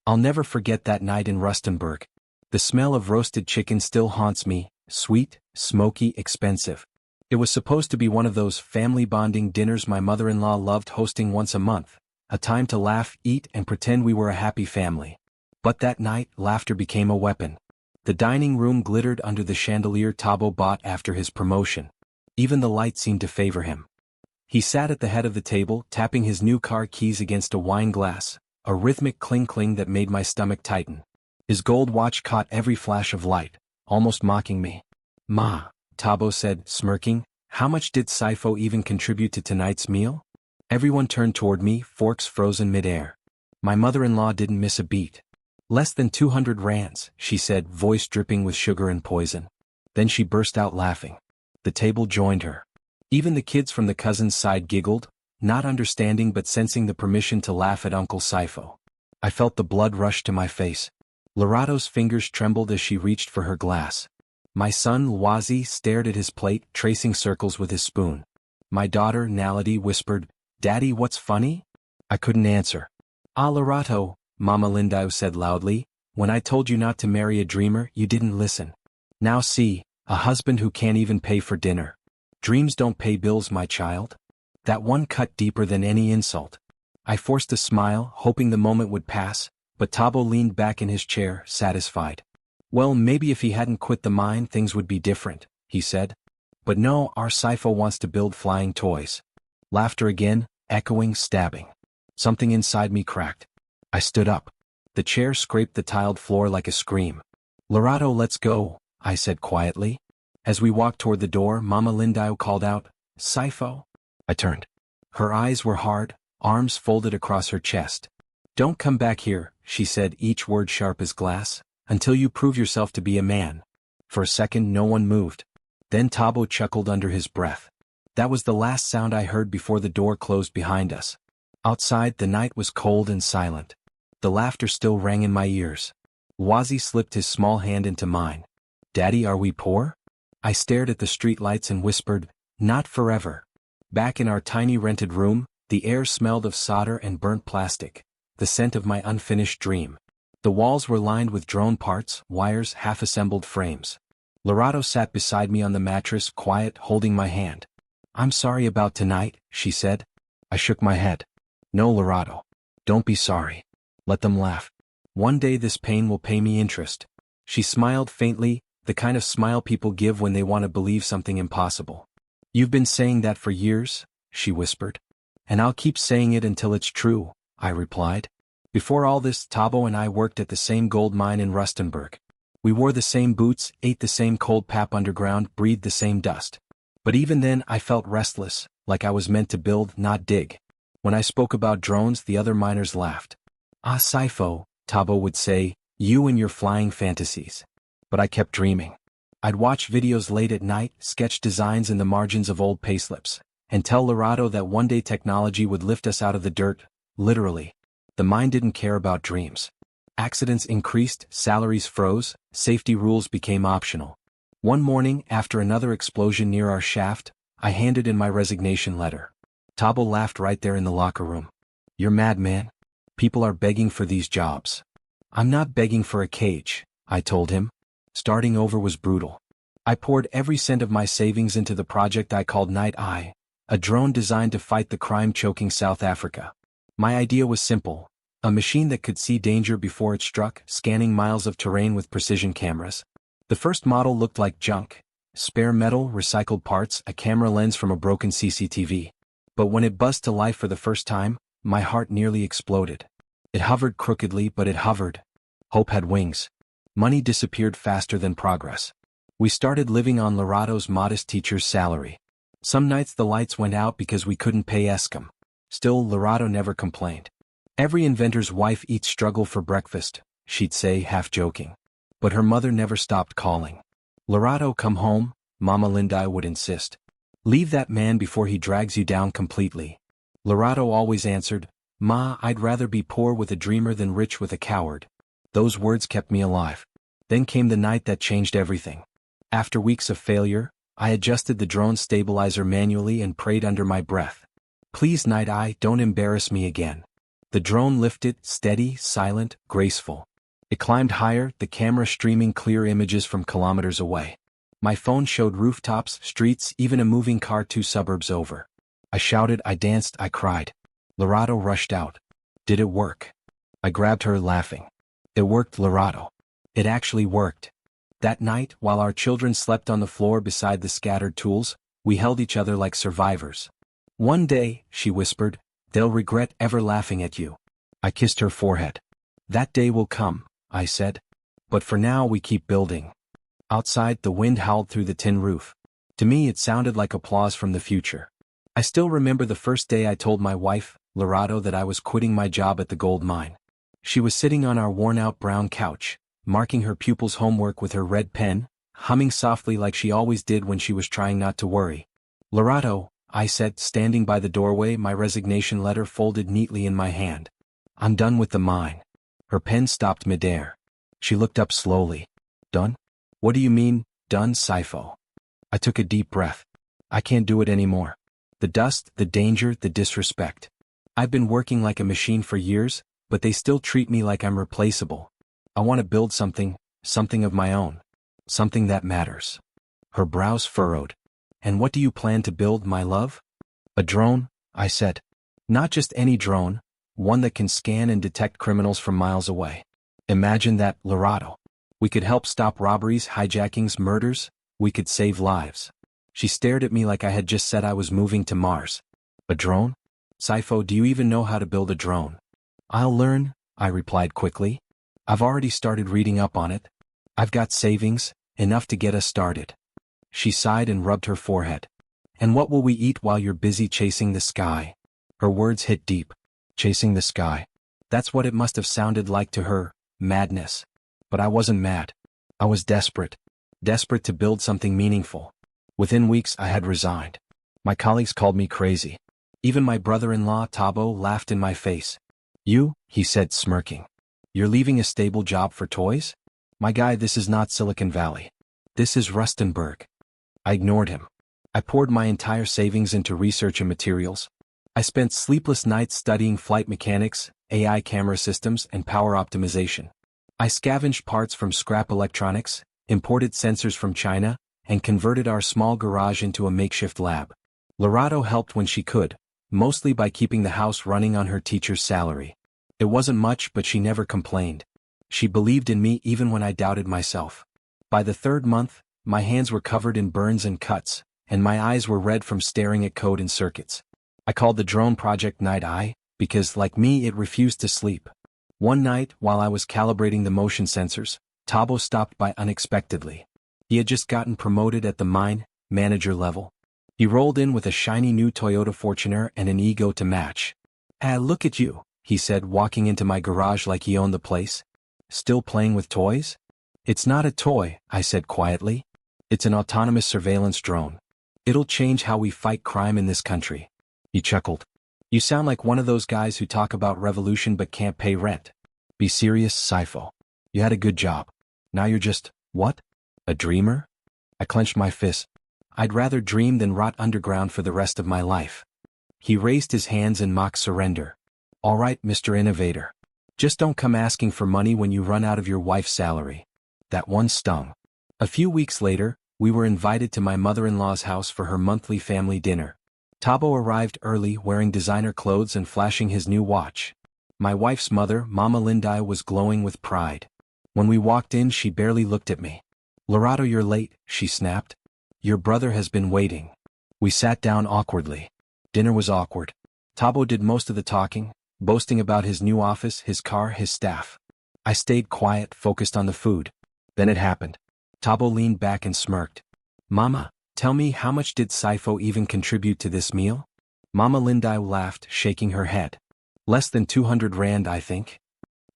I'll never forget that night in Rustenburg. The smell of roasted chicken still haunts me, sweet, smoky, expensive. It was supposed to be one of those family bonding dinners my mother-in-law loved hosting once a month, a time to laugh, eat, and pretend we were a happy family. But that night, laughter became a weapon. The dining room glittered under the chandelier Tabo bought after his promotion. Even the light seemed to favor him. He sat at the head of the table, tapping his new car keys against a wine glass, a rhythmic cling-cling that made my stomach tighten. His gold watch caught every flash of light, almost mocking me. "Ma," Tabo said, smirking, "how much did Sifo even contribute to tonight's meal?" Everyone turned toward me, forks frozen mid-air. My mother-in-law didn't miss a beat. "Less than 200 rands, she said, voice dripping with sugar and poison. Then she burst out laughing. The table joined her. Even the kids from the cousins' side giggled, not understanding but sensing the permission to laugh at Uncle Sifo. I felt the blood rush to my face. Lorado's fingers trembled as she reached for her glass. My son Lwazi stared at his plate, tracing circles with his spoon. My daughter Nality whispered, "Daddy, what's funny?" I couldn't answer. "Ah, Lorato," Mama Lindau said loudly, "when I told you not to marry a dreamer, you didn't listen. Now see, a husband who can't even pay for dinner. Dreams don't pay bills, my child." That one cut deeper than any insult. I forced a smile, hoping the moment would pass, but Tabo leaned back in his chair, satisfied. "Well, maybe if he hadn't quit the mine things would be different," he said. "But no, our Sifo wants to build flying toys." Laughter again, echoing, stabbing. Something inside me cracked. I stood up. The chair scraped the tiled floor like a scream. "Lorado, let's go," I said quietly. As we walked toward the door, Mama Lindau called out, "Sifo?" I turned. Her eyes were hard, arms folded across her chest. "Don't come back here," she said, each word sharp as glass, "until you prove yourself to be a man." For a second no one moved. Then Tabo chuckled under his breath. That was the last sound I heard before the door closed behind us. Outside, the night was cold and silent. The laughter still rang in my ears. Lwazi slipped his small hand into mine. "Daddy, are we poor?" I stared at the streetlights and whispered, "Not forever." Back in our tiny rented room, the air smelled of solder and burnt plastic, the scent of my unfinished dream. The walls were lined with drone parts, wires, half-assembled frames. Lorado sat beside me on the mattress, quiet, holding my hand. "I'm sorry about tonight," she said. I shook my head. "No, Lorado. Don't be sorry. Let them laugh. One day this pain will pay me interest." She smiled faintly, the kind of smile people give when they want to believe something impossible. "You've been saying that for years," she whispered. "And I'll keep saying it until it's true," I replied. Before all this, Tabo and I worked at the same gold mine in Rustenburg. We wore the same boots, ate the same cold pap underground, breathed the same dust. But even then I felt restless, like I was meant to build, not dig. When I spoke about drones, the other miners laughed. "Ah, Sifo," Tabo would say, "you and your flying fantasies." But I kept dreaming. I'd watch videos late at night, sketch designs in the margins of old payslips, and tell Lorado that one day technology would lift us out of the dirt, literally. The mine didn't care about dreams. Accidents increased, salaries froze, safety rules became optional. One morning, after another explosion near our shaft, I handed in my resignation letter. Tabo laughed right there in the locker room. "You're mad, man. People are begging for these jobs." "I'm not begging for a cage," I told him. Starting over was brutal. I poured every cent of my savings into the project I called Night Eye, a drone designed to fight the crime-choking South Africa. My idea was simple. A machine that could see danger before it struck, scanning miles of terrain with precision cameras. The first model looked like junk. Spare metal, recycled parts, a camera lens from a broken CCTV. But when it buzzed to life for the first time, my heart nearly exploded. It hovered crookedly, but it hovered. Hope had wings. Money disappeared faster than progress. We started living on Lorado's modest teacher's salary. Some nights the lights went out because we couldn't pay Escom. Still, Lorado never complained. "Every inventor's wife eats struggle for breakfast," she'd say, half joking. But her mother never stopped calling. "Lorado, come home," Mama Lindai would insist. "Leave that man before he drags you down completely." Lorado always answered, "Ma, I'd rather be poor with a dreamer than rich with a coward." Those words kept me alive. Then came the night that changed everything. After weeks of failure, I adjusted the drone stabilizer manually and prayed under my breath. "Please, Night Eye, don't embarrass me again." The drone lifted, steady, silent, graceful. It climbed higher, the camera streaming clear images from kilometers away. My phone showed rooftops, streets, even a moving car 2 suburbs over. I shouted, I danced, I cried. Lorato rushed out. Did it work? I grabbed her, laughing. It worked, Lorato. It actually worked. That night, while our children slept on the floor beside the scattered tools, we held each other like survivors. One day, she whispered, they'll regret ever laughing at you. I kissed her forehead. That day will come, I said. But for now we keep building. Outside, the wind howled through the tin roof. To me it sounded like applause from the future. I still remember the first day I told my wife, Lorato, that I was quitting my job at the gold mine. She was sitting on our worn-out brown couch, marking her pupils' homework with her red pen, humming softly like she always did when she was trying not to worry. Lorato, I said, standing by the doorway, my resignation letter folded neatly in my hand. I'm done with the mine. Her pen stopped midair. She looked up slowly. Done? What do you mean, done, Sifo? I took a deep breath. I can't do it anymore. The dust, the danger, the disrespect. I've been working like a machine for years, but they still treat me like I'm replaceable. I want to build something of my own. Something that matters. Her brows furrowed. And what do you plan to build, my love? A drone, I said. Not just any drone, one that can scan and detect criminals from miles away. Imagine that, Lorato. We could help stop robberies, hijackings, murders. We could save lives. She stared at me like I had just said I was moving to Mars. A drone? Sifo, do you even know how to build a drone? I'll learn, I replied quickly. I've already started reading up on it. I've got savings, enough to get us started. She sighed and rubbed her forehead. And what will we eat while you're busy chasing the sky? Her words hit deep. Chasing the sky. That's what it must have sounded like to her, madness. But I wasn't mad. I was desperate. Desperate to build something meaningful. Within weeks I had resigned. My colleagues called me crazy. Even my brother-in-law, Tabo, laughed in my face. You, he said, smirking. You're leaving a stable job for toys? My guy, this is not Silicon Valley. This is Rustenburg. I ignored him. I poured my entire savings into research and materials. I spent sleepless nights studying flight mechanics, AI camera systems, and power optimization. I scavenged parts from scrap electronics, imported sensors from China, and converted our small garage into a makeshift lab. Lorato helped when she could, mostly by keeping the house running on her teacher's salary. It wasn't much, but she never complained. She believed in me even when I doubted myself. By the 3rd month, my hands were covered in burns and cuts, and my eyes were red from staring at code and circuits. I called the drone project Night Eye, because, like me, it refused to sleep. One night, while I was calibrating the motion sensors, Tabo stopped by unexpectedly. He had just gotten promoted at the mine manager level. He rolled in with a shiny new Toyota Fortuner and an ego to match. "Ah, look at you," he said, walking into my garage like he owned the place. "Still playing with toys?" "It's not a toy," I said quietly. "It's an autonomous surveillance drone. It'll change how we fight crime in this country." He chuckled. "You sound like one of those guys who talk about revolution but can't pay rent. Be serious, Sifo. You had a good job. Now you're just, what? A dreamer?" I clenched my fist. I'd rather dream than rot underground for the rest of my life. He raised his hands in mock surrender. "All right, Mr. Innovator. Just don't come asking for money when you run out of your wife's salary." That one stung. A few weeks later, we were invited to my mother-in-law's house for her monthly family dinner. Tabo arrived early, wearing designer clothes and flashing his new watch. My wife's mother, Mama Lindai, was glowing with pride. When we walked in, she barely looked at me. "Lorato, you're late," she snapped. "Your brother has been waiting." We sat down awkwardly. Dinner was awkward. Tabo did most of the talking, boasting about his new office, his car, his staff. I stayed quiet, focused on the food. Then it happened. Tabo leaned back and smirked. "Mama, tell me, how much did Sifo even contribute to this meal?" Mama Lindai laughed, shaking her head. "Less than 200 rand, I think."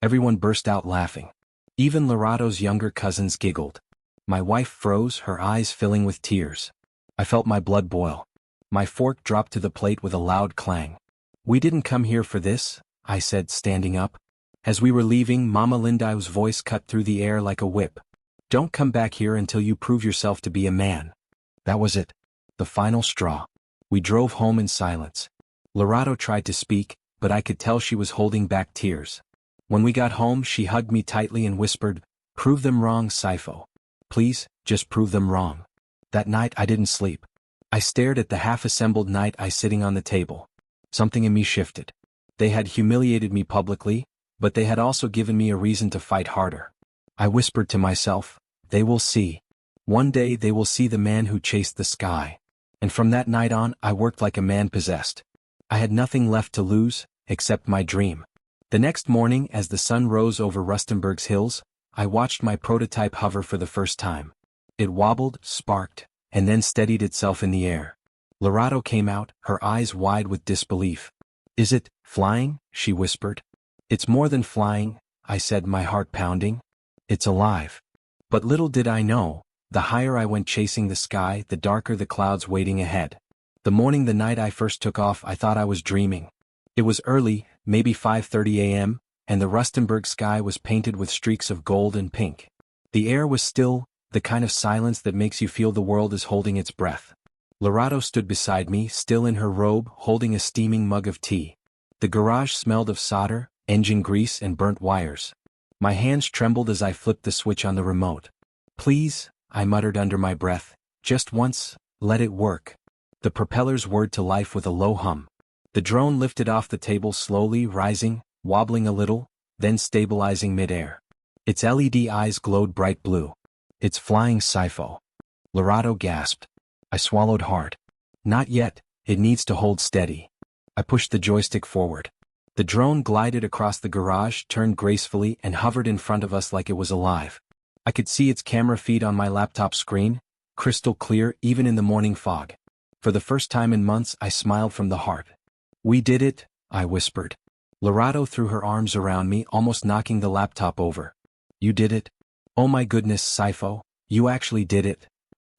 Everyone burst out laughing. Even Lorato's younger cousins giggled. My wife froze, her eyes filling with tears. I felt my blood boil. My fork dropped to the plate with a loud clang. "We didn't come here for this," I said, standing up. As we were leaving, Mama Lindai's voice cut through the air like a whip. "Don't come back here until you prove yourself to be a man." That was it. The final straw. We drove home in silence. Lorato tried to speak, but I could tell she was holding back tears. When we got home, she hugged me tightly and whispered, "Prove them wrong, Sifo. Please, just prove them wrong." That night I didn't sleep. I stared at the half-assembled night eye sitting on the table. Something in me shifted. They had humiliated me publicly, but they had also given me a reason to fight harder. I whispered to myself, "They will see. One day they will see the man who chased the sky." And from that night on, I worked like a man possessed. I had nothing left to lose, except my dream. The next morning, as the sun rose over Rustenburg's hills, I watched my prototype hover for the first time. It wobbled, sparked, and then steadied itself in the air. Lorado came out, her eyes wide with disbelief. "Is it flying?" she whispered. "It's more than flying," I said, my heart pounding. "It's alive." But little did I know, the higher I went chasing the sky, the darker the clouds waiting ahead. The morning the night I first took off, I thought I was dreaming. It was early, maybe 5:30 a.m., and the Rustenburg sky was painted with streaks of gold and pink. The air was still, the kind of silence that makes you feel the world is holding its breath. Lorado stood beside me, still in her robe, holding a steaming mug of tea. The garage smelled of solder, engine grease, and burnt wires. My hands trembled as I flipped the switch on the remote. "Please," I muttered under my breath, "just once, let it work." The propellers whirred to life with a low hum. The drone lifted off the table slowly, rising, wobbling a little, then stabilizing midair. Its LED eyes glowed bright blue. "It's flying, Sifo." Lorado gasped. I swallowed hard. "Not yet, it needs to hold steady." I pushed the joystick forward. The drone glided across the garage, turned gracefully, and hovered in front of us like it was alive. I could see its camera feed on my laptop screen, crystal clear even in the morning fog. For the first time in months, I smiled from the heart. "We did it," I whispered. Lorado threw her arms around me, almost knocking the laptop over. "You did it? Oh my goodness, Sifo, you actually did it."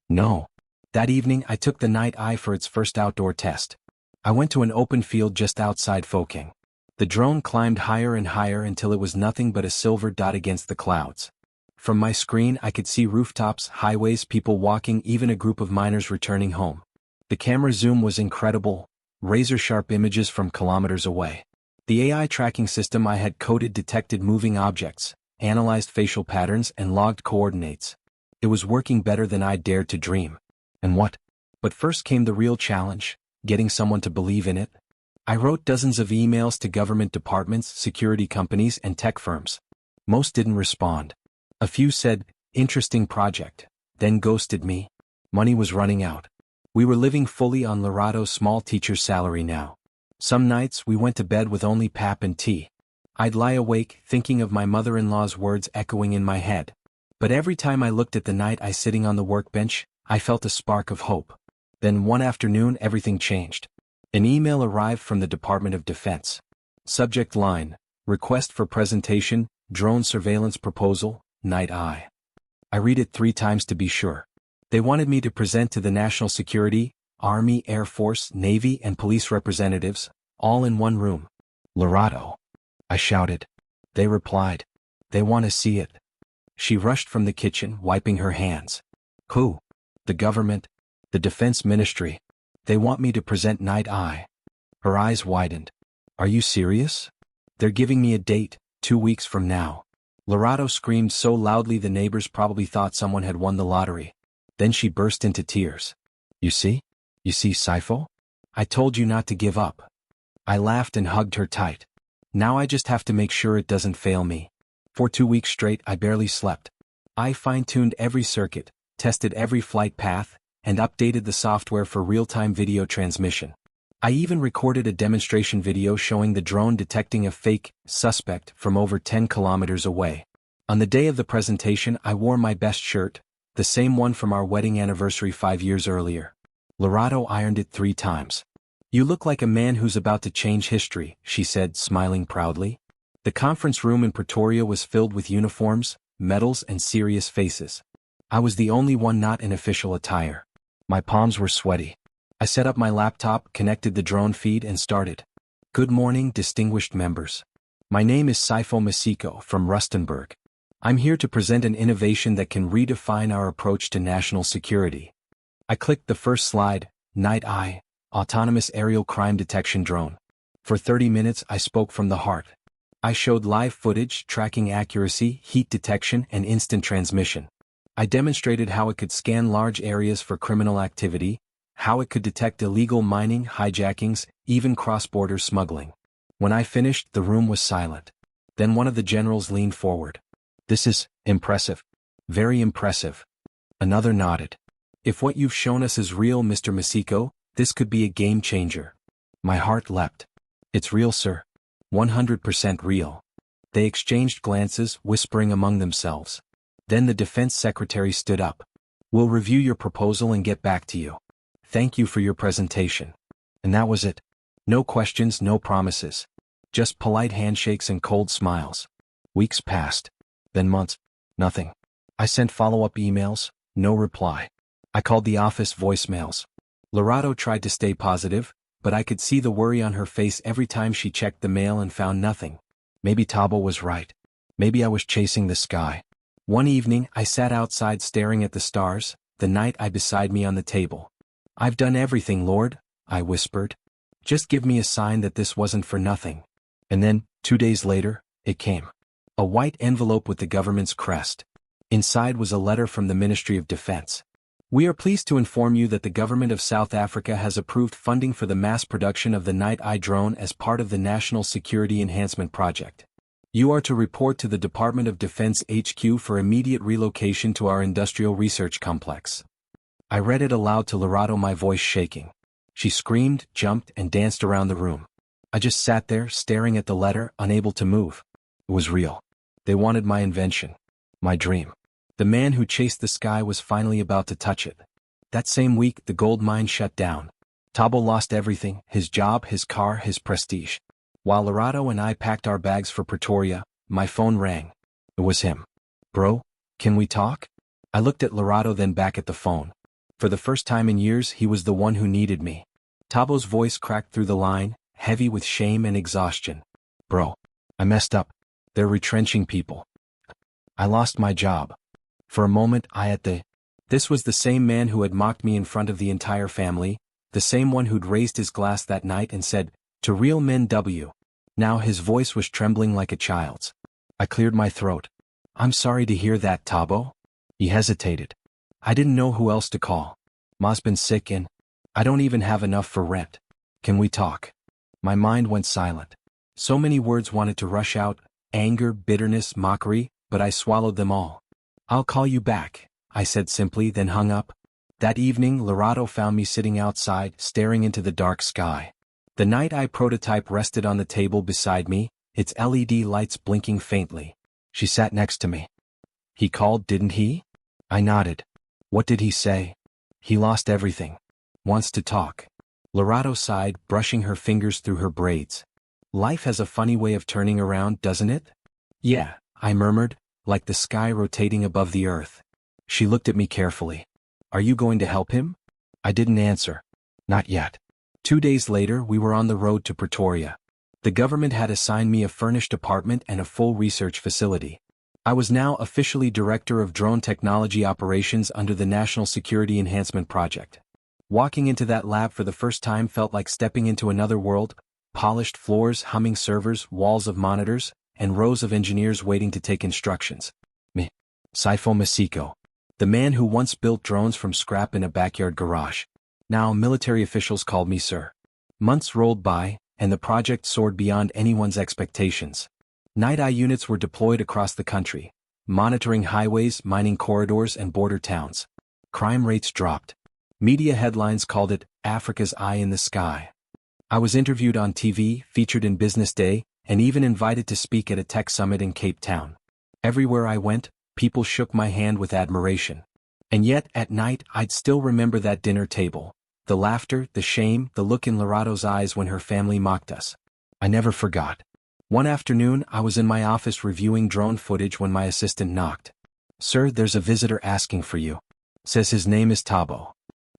"No." That evening, I took the night eye for its first outdoor test. I went to an open field just outside Foking. The drone climbed higher and higher until it was nothing but a silver dot against the clouds. From my screen, I could see rooftops, highways, people walking, even a group of miners returning home. The camera zoom was incredible, razor-sharp images from kilometers away. The AI tracking system I had coded detected moving objects, analyzed facial patterns, and logged coordinates. It was working better than I'd dared to dream. And what? But first came the real challenge, getting someone to believe in it. I wrote dozens of emails to government departments, security companies, and tech firms. Most didn't respond. A few said, "Interesting project," then ghosted me. Money was running out. We were living fully on Lorado's small teacher's salary now. Some nights we went to bed with only pap and tea. I'd lie awake, thinking of my mother-in-law's words echoing in my head. But every time I looked at the night eye sitting on the workbench, I felt a spark of hope. Then one afternoon everything changed. An email arrived from the Department of Defense. Subject line, "Request for presentation, drone surveillance proposal, night eye." I read it 3 times to be sure. They wanted me to present to the national security, Army, Air Force, Navy, and police representatives, all in one room. "Lorado," I shouted. They replied, "They want to see it." She rushed from the kitchen, wiping her hands. "Who?" "The government. The Defense Ministry. They want me to present night eye." Her eyes widened. "Are you serious?" "They're giving me a date, 2 weeks from now." Lorado screamed so loudly the neighbors probably thought someone had won the lottery. Then she burst into tears. You see, Sifo? I told you not to give up." I laughed and hugged her tight. "Now I just have to make sure it doesn't fail me." For 2 weeks straight I barely slept. I fine-tuned every circuit, tested every flight path, and updated the software for real-time video transmission. I even recorded a demonstration video showing the drone detecting a fake suspect from over 10 kilometers away. On the day of the presentation, I wore my best shirt, the same one from our wedding anniversary 5 years earlier. Lorado ironed it 3 times. "You look like a man who's about to change history," she said, smiling proudly. The conference room in Pretoria was filled with uniforms, medals, and serious faces. I was the only one not in official attire. My palms were sweaty. I set up my laptop, connected the drone feed, and started. "Good morning, distinguished members. My name is Sifo Masiko from Rustenburg. I'm here to present an innovation that can redefine our approach to national security." I clicked the first slide, Night Eye, Autonomous Aerial Crime Detection Drone. For 30 minutes I spoke from the heart. I showed live footage, tracking accuracy, heat detection, and instant transmission. I demonstrated how it could scan large areas for criminal activity, how it could detect illegal mining, hijackings, even cross-border smuggling. When I finished, the room was silent. Then one of the generals leaned forward. "This is impressive. Very impressive." Another nodded. "If what you've shown us is real, Mr. Masiko, this could be a game changer." My heart leapt. "It's real, sir. 100% real." They exchanged glances, whispering among themselves. Then the defense secretary stood up. "We'll review your proposal and get back to you. Thank you for your presentation." And that was it. No questions, no promises. Just polite handshakes and cold smiles. Weeks passed. Then months. Nothing. I sent follow-up emails. No reply. I called the office voicemails. Lorato tried to stay positive, but I could see the worry on her face every time she checked the mail and found nothing. Maybe Tabo was right. Maybe I was chasing the sky. One evening, I sat outside staring at the stars, the night eye beside me on the table. "I've done everything, Lord," I whispered. "Just give me a sign that this wasn't for nothing." And then, 2 days later, it came. A white envelope with the government's crest. Inside was a letter from the Ministry of Defense. "We are pleased to inform you that the government of South Africa has approved funding for the mass production of the Night Eye drone as part of the National Security Enhancement Project. You are to report to the Department of Defense HQ for immediate relocation to our industrial research complex." I read it aloud to Lorato, my voice shaking. She screamed, jumped, and danced around the room. I just sat there, staring at the letter, unable to move. It was real. They wanted my invention. My dream. The man who chased the sky was finally about to touch it. That same week, the gold mine shut down. Tabo lost everything, his job, his car, his prestige. While Lorato and I packed our bags for Pretoria, my phone rang. It was him. "Bro, can we talk?" I looked at Lorato, then back at the phone. For the first time in years, he was the one who needed me. Tabo's voice cracked through the line, heavy with shame and exhaustion. "Bro, I messed up. They're retrenching people. I lost my job." For a moment, This was the same man who had mocked me in front of the entire family, the same one who'd raised his glass that night and said, "To real men W." Now his voice was trembling like a child's. I cleared my throat. "I'm sorry to hear that, Tabo." He hesitated. "I didn't know who else to call. Ma's been sick and I don't even have enough for rent. Can we talk?" My mind went silent. So many words wanted to rush out, anger, bitterness, mockery, but I swallowed them all. "I'll call you back," I said simply, then hung up. That evening, Lorato found me sitting outside, staring into the dark sky. The Night Eye prototype rested on the table beside me, its LED lights blinking faintly. She sat next to me. "He called, didn't he?" I nodded. "What did he say?" "He lost everything. Wants to talk." Lorato sighed, brushing her fingers through her braids. "Life has a funny way of turning around, doesn't it?" "Yeah," I murmured, like the sky rotating above the earth. She looked at me carefully. "Are you going to help him?" I didn't answer. "Not yet." 2 days later, we were on the road to Pretoria. The government had assigned me a furnished apartment and a full research facility. I was now officially Director of Drone Technology Operations under the National Security Enhancement Project. Walking into that lab for the first time felt like stepping into another world: polished floors, humming servers, walls of monitors, and rows of engineers waiting to take instructions. Me. Saifo Masiko. The man who once built drones from scrap in a backyard garage. Now military officials called me sir. Months rolled by, and the project soared beyond anyone's expectations. Night Eye units were deployed across the country, monitoring highways, mining corridors, and border towns. Crime rates dropped. Media headlines called it Africa's Eye in the Sky. I was interviewed on TV, featured in Business Day, and even invited to speak at a tech summit in Cape Town. Everywhere I went, people shook my hand with admiration. And yet, at night, I'd still remember that dinner table. The laughter, the shame, the look in Lorato's eyes when her family mocked us. I never forgot. One afternoon, I was in my office reviewing drone footage when my assistant knocked. "Sir, there's a visitor asking for you. Says his name is Tabo."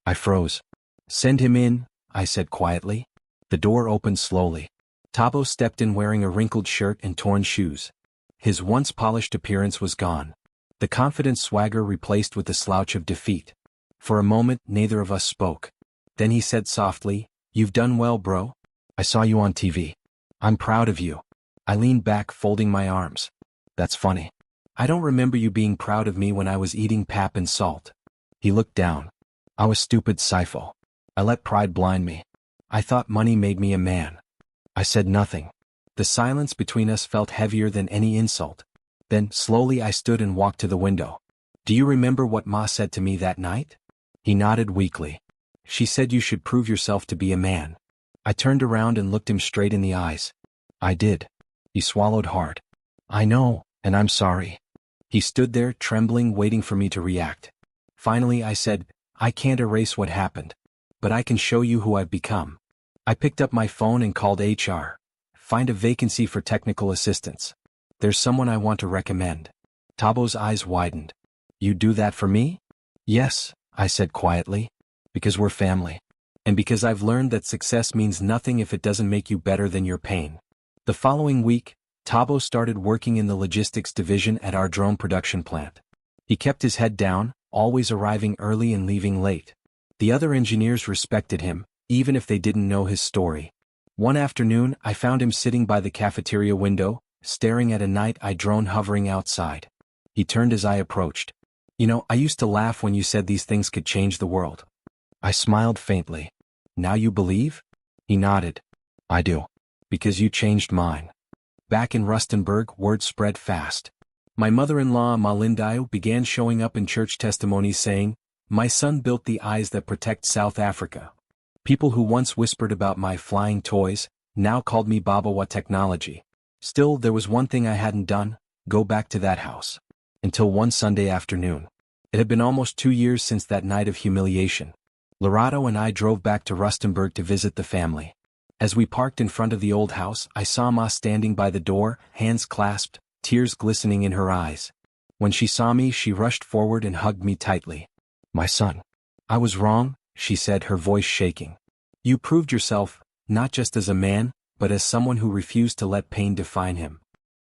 I froze. "Send him in," I said quietly. The door opened slowly. Tabo stepped in wearing a wrinkled shirt and torn shoes. His once polished appearance was gone. The confident swagger replaced with the slouch of defeat. For a moment, neither of us spoke. Then he said softly, "You've done well, bro. I saw you on TV. I'm proud of you. I leaned back, folding my arms. That's funny. I don't remember you being proud of me when I was eating pap and salt. He looked down. I was stupid, Sifo. I let pride blind me. I thought money made me a man. I said nothing. The silence between us felt heavier than any insult. Then, slowly I stood and walked to the window. Do you remember what Ma said to me that night? He nodded weakly. She said you should prove yourself to be a man. I turned around and looked him straight in the eyes. I did. He swallowed hard. I know, and I'm sorry. He stood there, trembling, waiting for me to react. Finally I said, I can't erase what happened. But I can show you who I've become. I picked up my phone and called HR. Find a vacancy for technical assistance. There's someone I want to recommend. Tabo's eyes widened. You do that for me? Yes, I said quietly. Because we're family. And because I've learned that success means nothing if it doesn't make you better than your pain. The following week, Tabo started working in the logistics division at our drone production plant. He kept his head down, always arriving early and leaving late. The other engineers respected him, even if they didn't know his story. One afternoon, I found him sitting by the cafeteria window, staring at a night-eye drone hovering outside. He turned as I approached. You know, I used to laugh when you said these things could change the world. I smiled faintly. Now you believe? He nodded. I do. Because you changed mine. Back in Rustenburg, word spread fast. My mother-in-law, Malindayo, began showing up in church testimonies saying, my son built the eyes that protect South Africa. People who once whispered about my flying toys, now called me Babawa technology. Still, there was one thing I hadn't done, go back to that house. Until one Sunday afternoon. It had been almost 2 years since that night of humiliation. Lorato and I drove back to Rustenburg to visit the family. As we parked in front of the old house, I saw Ma standing by the door, hands clasped, tears glistening in her eyes. When she saw me, she rushed forward and hugged me tightly. My son. I was wrong, she said, her voice shaking. You proved yourself, not just as a man, but as someone who refused to let pain define him.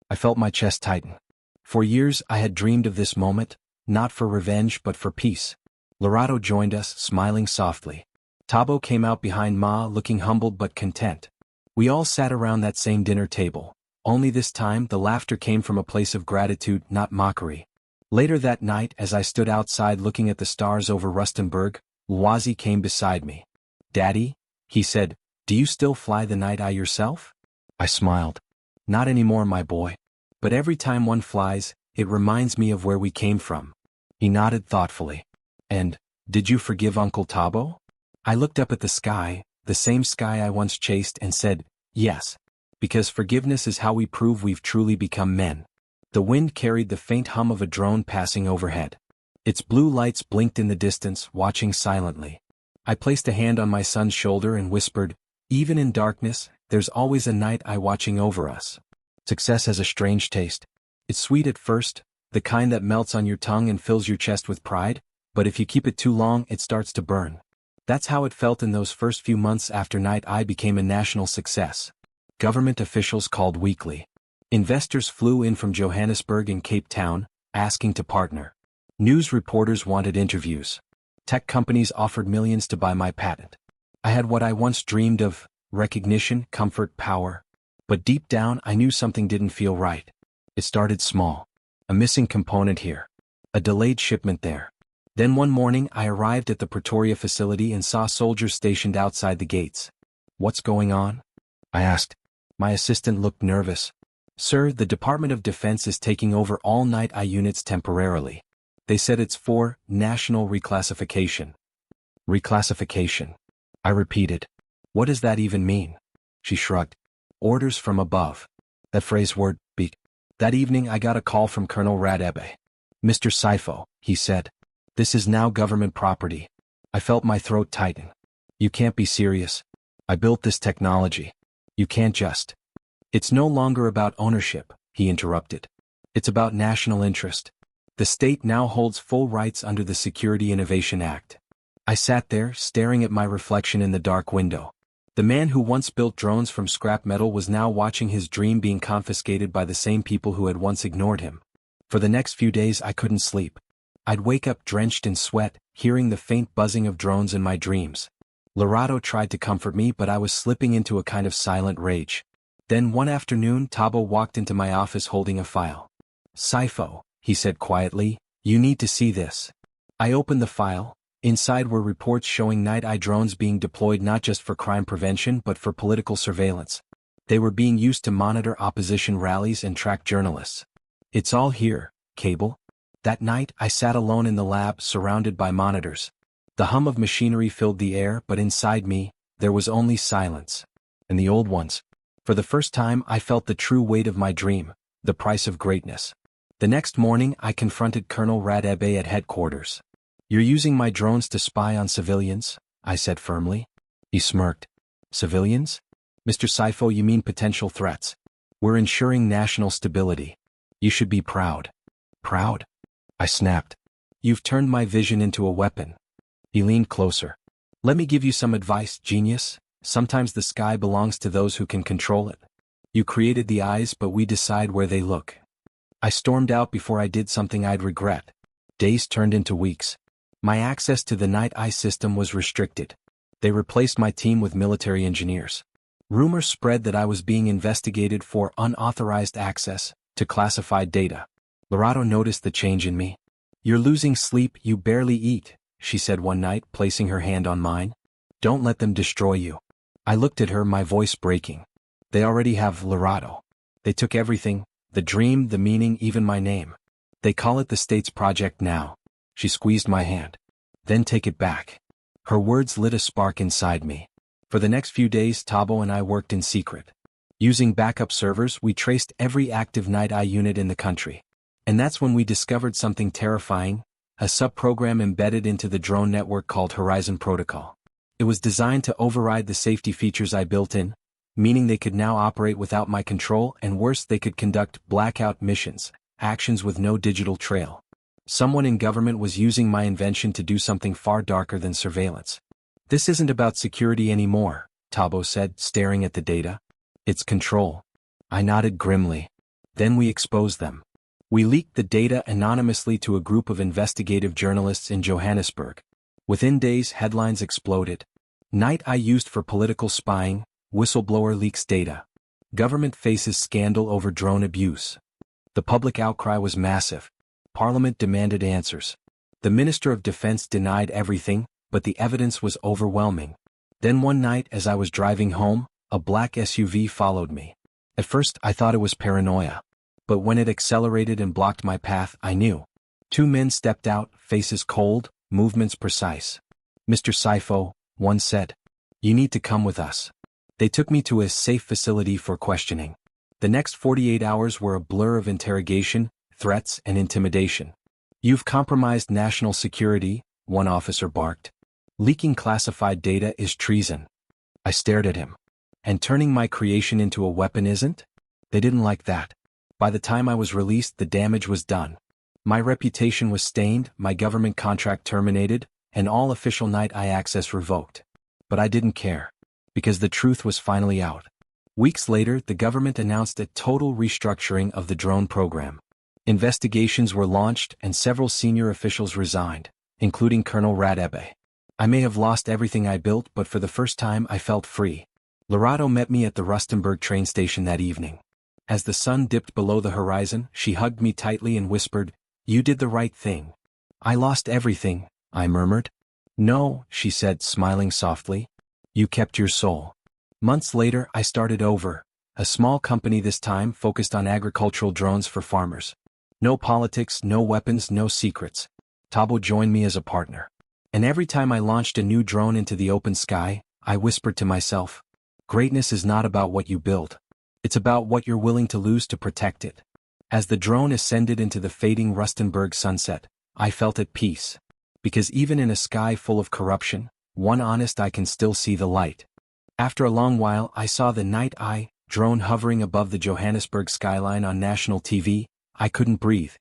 I felt my chest tighten. For years I had dreamed of this moment, not for revenge but for peace. Lorato joined us, smiling softly. Tabo came out behind Ma, looking humbled but content. We all sat around that same dinner table. Only this time the laughter came from a place of gratitude, not mockery. Later that night, as I stood outside looking at the stars over Rustenburg, Lwazi came beside me. Daddy, he said, do you still fly the night eye yourself? I smiled. Not anymore, my boy. But every time one flies, it reminds me of where we came from. He nodded thoughtfully. And, did you forgive Uncle Tabo? I looked up at the sky, the same sky I once chased, and said, yes. Because forgiveness is how we prove we've truly become men. The wind carried the faint hum of a drone passing overhead. Its blue lights blinked in the distance, watching silently. I placed a hand on my son's shoulder and whispered, even in darkness, there's always a night eye watching over us. Success has a strange taste. It's sweet at first, the kind that melts on your tongue and fills your chest with pride, but if you keep it too long, it starts to burn. That's how it felt in those first few months after Night Eye became a national success. Government officials called weekly. Investors flew in from Johannesburg and Cape Town, asking to partner. News reporters wanted interviews. Tech companies offered millions to buy my patent. I had what I once dreamed of, recognition, comfort, power. But deep down I knew something didn't feel right. It started small. A missing component here. A delayed shipment there. Then one morning I arrived at the Pretoria facility and saw soldiers stationed outside the gates. What's going on? I asked. My assistant looked nervous. Sir, the Department of Defense is taking over all Night Eye units temporarily. They said it's for national reclassification. Reclassification. I repeated. What does that even mean? She shrugged. Orders from above. That phrase word, beak. That evening I got a call from Colonel Radebe. Mr. Sifo, he said. This is now government property. I felt my throat tighten. You can't be serious. I built this technology. You can't just. It's no longer about ownership, he interrupted. It's about national interest. The state now holds full rights under the Security Innovation Act. I sat there, staring at my reflection in the dark window. The man who once built drones from scrap metal was now watching his dream being confiscated by the same people who had once ignored him. For the next few days I couldn't sleep. I'd wake up drenched in sweat, hearing the faint buzzing of drones in my dreams. Lorato tried to comfort me, but I was slipping into a kind of silent rage. Then one afternoon Tabo walked into my office holding a file. "Sifo," he said quietly, "you need to see this." I opened the file. Inside were reports showing night-eye drones being deployed not just for crime prevention but for political surveillance. They were being used to monitor opposition rallies and track journalists. "It's all here, Cable." That night I sat alone in the lab surrounded by monitors. The hum of machinery filled the air, but inside me, there was only silence. And the old ones. For the first time I felt the true weight of my dream, the price of greatness. The next morning I confronted Colonel Radebe at headquarters. "You're using my drones to spy on civilians," I said firmly. He smirked. "Civilians? Mr. Sifo, you mean potential threats. We're ensuring national stability. You should be proud." "Proud?" I snapped. "You've turned my vision into a weapon." He leaned closer. "Let me give you some advice, genius. Sometimes the sky belongs to those who can control it. You created the eyes, but we decide where they look." I stormed out before I did something I'd regret. Days turned into weeks. My access to the night eye system was restricted. They replaced my team with military engineers. Rumors spread that I was being investigated for unauthorized access to classified data. Lorato noticed the change in me. "You're losing sleep, you barely eat," she said one night, placing her hand on mine. "Don't let them destroy you." I looked at her, my voice breaking. "They already have Lorato. They took everything, the dream, the meaning, even my name. They call it the state's project now." She squeezed my hand. "Then take it back." Her words lit a spark inside me. For the next few days Tabo and I worked in secret. Using backup servers we traced every active night eye unit in the country. And that's when we discovered something terrifying, a subprogram embedded into the drone network called Horizon Protocol. It was designed to override the safety features I built in, meaning they could now operate without my control, and worse, they could conduct blackout missions, actions with no digital trail. Someone in government was using my invention to do something far darker than surveillance. "This isn't about security anymore," Tabo said, staring at the data. "It's control." I nodded grimly. "Then we exposed them. We leaked the data anonymously to a group of investigative journalists in Johannesburg. Within days headlines exploded. Night eye used for political spying, whistleblower leaks data. Government faces scandal over drone abuse. The public outcry was massive. Parliament demanded answers. The Minister of Defense denied everything, but the evidence was overwhelming. Then one night as I was driving home, a black SUV followed me. At first I thought it was paranoia. But when it accelerated and blocked my path, I knew. Two men stepped out, faces cold, movements precise. "Mr. Sifo," one said, "you need to come with us." They took me to a safe facility for questioning. The next 48 hours were a blur of interrogation, threats, and intimidation. "You've compromised national security," one officer barked. "Leaking classified data is treason." I stared at him. "And turning my creation into a weapon isn't?" They didn't like that. By the time I was released, the damage was done. My reputation was stained, my government contract terminated, and all official night eye access revoked. But I didn't care. Because the truth was finally out. Weeks later, the government announced a total restructuring of the drone program. Investigations were launched and several senior officials resigned, including Colonel Radebe. I may have lost everything I built, but for the first time I felt free. Lorato met me at the Rustenburg train station that evening. As the sun dipped below the horizon, she hugged me tightly and whispered, "You did the right thing." "I lost everything," I murmured. "No," she said, smiling softly. "You kept your soul." Months later I started over, a small company this time focused on agricultural drones for farmers. No politics, no weapons, no secrets. Tabo joined me as a partner. And every time I launched a new drone into the open sky, I whispered to myself, "Greatness is not about what you build. It's about what you're willing to lose to protect it." As the drone ascended into the fading Rustenburg sunset, I felt at peace. Because even in a sky full of corruption, one honest eye can still see the light. After a long while I saw the night eye drone hovering above the Johannesburg skyline on national TV. I couldn't breathe.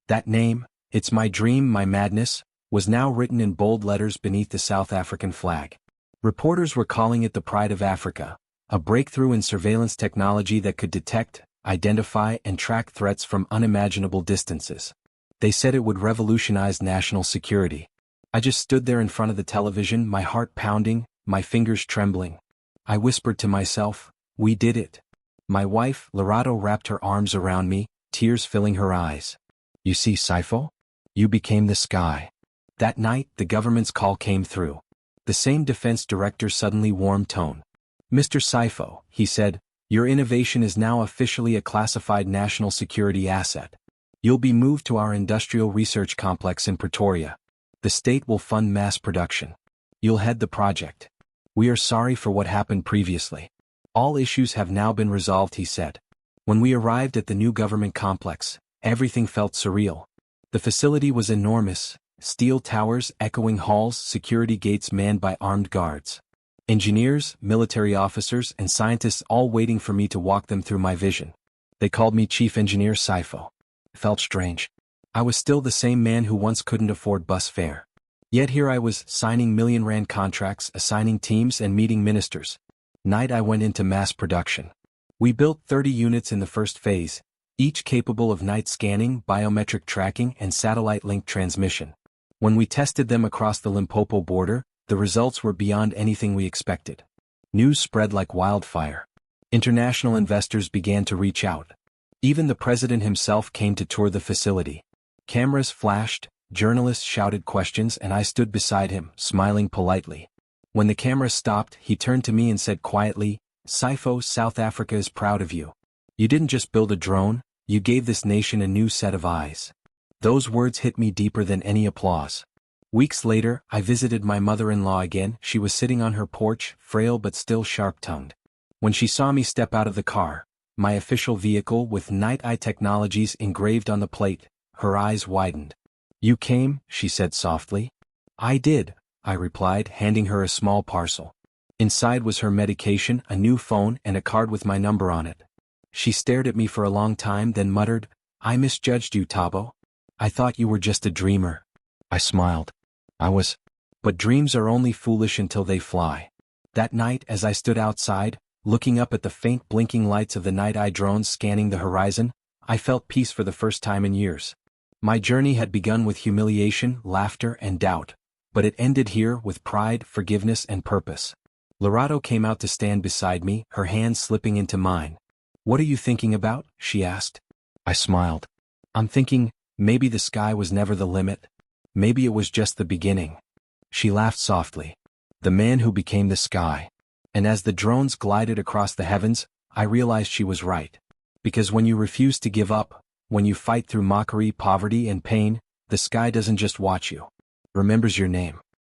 That name, "It's my dream, my madness," was now written in bold letters beneath the South African flag. Reporters were calling it the pride of Africa, a breakthrough in surveillance technology that could detect, identify, and track threats from unimaginable distances. They said it would revolutionize national security. I just stood there in front of the television, my heart pounding, my fingers trembling. I whispered to myself, "We did it." My wife, Lorado, wrapped her arms around me, tears filling her eyes. "You see, Sifo? You became the sky." That night, the government's call came through. The same defense director suddenly warmed tone. "Mr. Sifo," he said, "your innovation is now officially a classified national security asset. You'll be moved to our industrial research complex in Pretoria. The state will fund mass production. You'll head the project. We are sorry for what happened previously. All issues have now been resolved," he said. When we arrived at the new government complex, everything felt surreal. The facility was enormous, steel towers, echoing halls, security gates manned by armed guards. Engineers, military officers, and scientists all waiting for me to walk them through my vision. They called me Chief Engineer Sifo. It felt strange. I was still the same man who once couldn't afford bus fare. Yet here I was, signing million-rand contracts, assigning teams, and meeting ministers. Night I went into mass production. We built 30 units in the first phase, each capable of night scanning, biometric tracking, and satellite-linked transmission. When we tested them across the Limpopo border, the results were beyond anything we expected. News spread like wildfire. International investors began to reach out. Even the president himself came to tour the facility. Cameras flashed, journalists shouted questions, and I stood beside him, smiling politely. When the camera stopped, he turned to me and said quietly, "Sifo, South Africa is proud of you. You didn't just build a drone, you gave this nation a new set of eyes." Those words hit me deeper than any applause. Weeks later, I visited my mother-in-law again. She was sitting on her porch, frail but still sharp-tongued. When she saw me step out of the car, my official vehicle with Night Eye Technologies engraved on the plate, her eyes widened. "You came," she said softly. "I did," I replied, handing her a small parcel. Inside was her medication, a new phone, and a card with my number on it. She stared at me for a long time, then muttered, "I misjudged you, Tabo. I thought you were just a dreamer." I smiled. I was. But dreams are only foolish until they fly. That night, as I stood outside, looking up at the faint blinking lights of the Night Eye drones scanning the horizon, I felt peace for the first time in years. My journey had begun with humiliation, laughter, and doubt, but it ended here with pride, forgiveness, and purpose. Lorado came out to stand beside me, her hand slipping into mine. "What are you thinking about?" she asked. I smiled. "I'm thinking, maybe the sky was never the limit. Maybe it was just the beginning." She laughed softly. "The man who became the sky." And as the drones glided across the heavens, I realized she was right. Because when you refuse to give up, when you fight through mockery, poverty, and pain, the sky doesn't just watch you. It remembers your name.